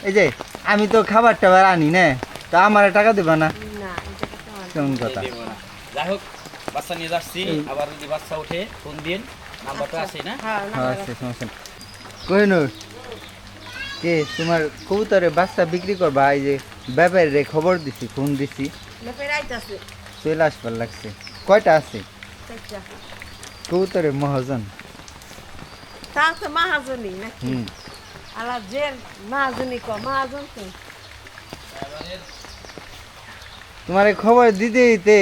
এই যে আমি তো খাবার টাবার আনি না, তো আমার টাকা দেবা না? কেমন কথা? যাই হোক, বাচ্চা নিয়ে যাচ্ছি, আবার যদি বাচ্চা ওঠে ফোন দিন, নাম্বারটা আছে না? আচ্ছা, সমস্যা নেই। কোহিনুর, কে তোমার কবুতরে বাচ্চা বিক্রি করবা? এই যে ব্যাপারে খবর দিছি, ফোন দিছি, চলে আসবার লাগছে। কয়টা আছে কবুতরে? মহাজন তা তো মাহাজনই নাকি? হুম, আলা যে মাহাজনই ক মাহাজন তো তোমার খবর দিতে দিতে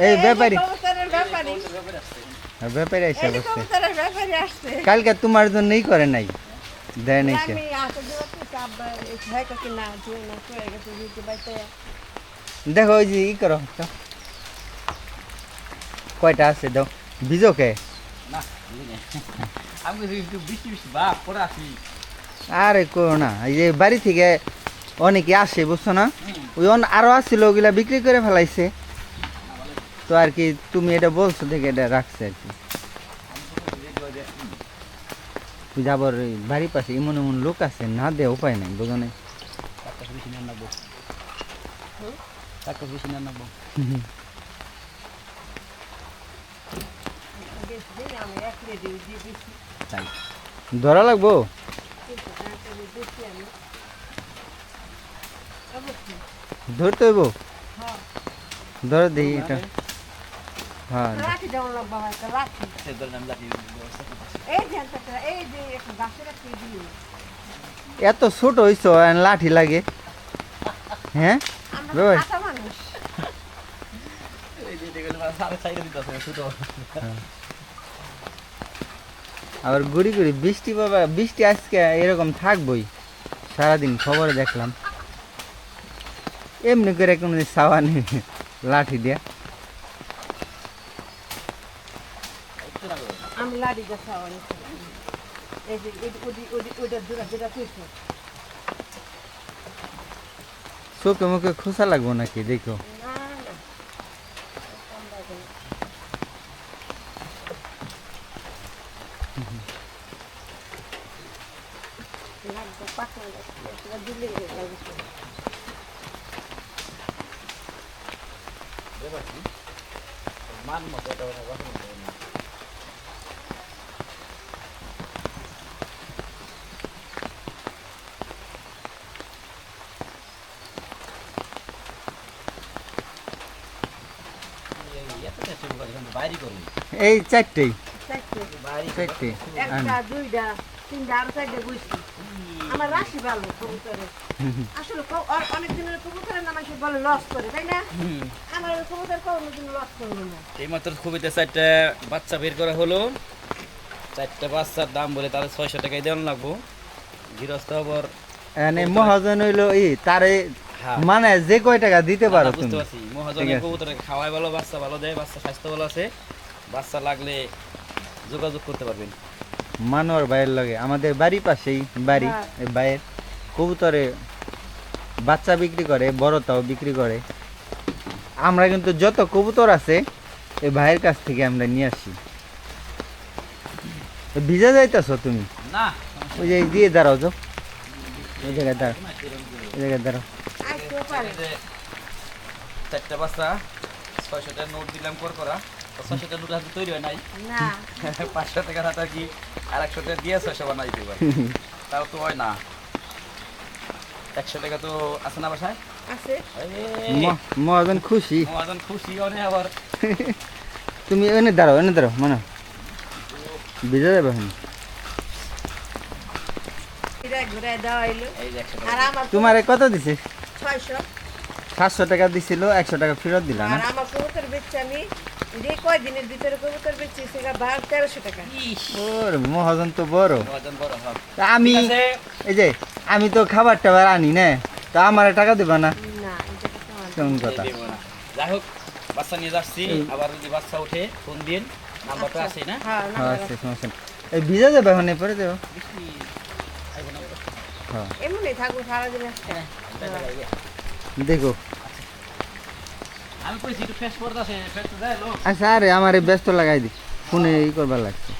এই ব্যাপারী কবুতরের ব্যাপারী ব্যাপারে এসে এই বসছে। কবুতরের ব্যাপারী আসছে। কালকে তোমার জন্যই করে নাই, দেয় নাই সে। আমি আসতে দিও তো আব্বা এই হয় কি না তুই না কই গেছে দিতে বাইতে। দেখো ওই যে ই করো তো, কয়টা আছে দাও। ভিজো কে? না, বুঝলি না। আমি বলছি একটু বৃষ্টি বৃষ্টি বাপ পরে আসি। আরে করো না, এই যে বাড়ি থেকে অনেকে আসে বুঝছো না, ওই আরো আসছিল, ওগুলা বিক্রি করে ফেলাইছে। তো আর কি তুমি এটা বলছো দেখে এটা রাখছে আর কি। যাবর বাড়ির পাশে এমন এমন লোক আছে, না দে উপায় নাই, বুঝো নাই। বেশি নিয়ে নেবো, টাকা বেশি নিয়ে নেবো। আমি এক রেডি দিয়ে দিছি তাই ধরা লাগবো? ধরতে হইব? হ্যাঁ ধরে দিই এটা। হ্যাঁ, রাখি দেওয়া লাগবে হয়তো রাখি সে ধরে আমি লাঠি ব্যবস্থা করতেছি। এই যে এই যে একটা গাছের একটা দিলি এত ছোট হইছো আর লাঠি লাগে? হ্যাঁ আমরা বাবা। খাতা মানুষ এই যে দেখলে মানে সাড়ে চাইরে দিতেছে ছোট। আবার গুড়ি গুড়ি বৃষ্টি, বাবা বৃষ্টি আজকে এরকম থাকবই সারাদিন, খবরে দেখলাম। এমনি করে কোনো সাওয়া নেই লাঠি দিয়া। আমি লাড়ি গাছ অনেক এই যে ওইটা দুটা যেটা তুইছো চোখে মুখে খোসা লাগবো নাকি দেখো? না না লাগবে পাকনা লাগবে দিলে লাগবে মান মতো এটা কথা বলতে না। বাইরে করুন এই চারটেই, বাইরে চারটে একটা দুইটা তিনটা আর চারটে বুঝছি আমার রাশি ভালো কবুতরে আসলে অনেক দিনের কবুতরের নাম এসে বলে লস করে তাই না আমার কবুতর কোনোদিন লস করবো না এই মাত্র খুবিতে 4টা বাচ্চা বের করা হলো। 4টা বাচ্চার দাম বলে তাদের 600 টাকায় দেওয়ান লাগবো। গৃহস্থ আবার মানে মহাজন হইলো তারে হ্যাঁ। মানে যে কয় টাকা দিতে পারো বুঝতে তুমি। পারছি মহাজনের কবুতরকে খাওয়াই ভালো, বাচ্চা ভালো দেয়, বাচ্চা স্বাস্থ্য ভালো আছে। বাচ্চা লাগলে যোগাযোগ করতে পারবেন। মানোয়ার ভাইয়ের লগে আমাদের বাড়ির পাশেই বাড়ি, এই ভাইয়ের কবুতরে বাচ্চা বিক্রি করে, বড়টাও বিক্রি করে। আমরা কিন্তু যত কবুতর আছে এই ভাইয়ের কাছ থেকে আমরা নিয়ে আসি। ভিজা যাইতেছ তুমি? না ওই যে দিয়ে দাঁড়াও তো, ওই জায়গায় দাঁড়াও, ওই জায়গায় দাঁড়াও। আসতেও পারে 4টা বাচ্চা 600 টাকা নোট দিলাম করা। 600 টাকা নোট হাতে তৈরি হয় নাই। না 500 টাকা হাতে কি আর 100 টাকা দিয়ে 600 বানাই দিতে পারে। তাও তো হয় না। 100 টাকা তো আছে না বাসায়? আছে মহাজন খুশি। মহাজন খুশি অনেক আবার। তুমি এনে দাঁড়াও, এনে দাঁড়াও, মানে ভিজা যাবে এখন। ঘুরে ঘুরে দেওয়া হইলো এই যে 100 আর টাকা। আমার তোমারে কত দিছে? 600 700 টাকা দিছিল, 100 টাকা ফেরত দিলা না? আর আমার কবুতর বেচছি আমি যে কয়দিনের ভিতরে কবুতর বেচছি সেটা 1300 টাকা ওর মহাজন তো বড়। মহাজন বড় হবে। তা আমি ঠিক আছে। এই যে আমি তো খাবার টাবার আনি না, তা আমার টাকা দেবা না? না এটা তো আমার কেমন কথা? দেব না। যাই হোক, বাচ্চা নিয়ে যাচ্ছি, আবার যদি বাচ্চা ওঠে ফোন দিন, নাম্বারটা আছে না? হ্যাঁ আচ্ছা, সমস্যা নেই। এই ভিজা যাবে এখন, পরে দেবো। বৃষ্টি আইবো না বলো? হ্যাঁ এমনি থাকবো সারাদিন আজকে দেখো। আমি কইছি একটু ফ্রেশ করতে আছে, ফ্রেশ তো দেয় লোক। আচ্ছা, আরে আমার ব্যস্ত লাগাই দি, ফোনে ই করবার লাগছে।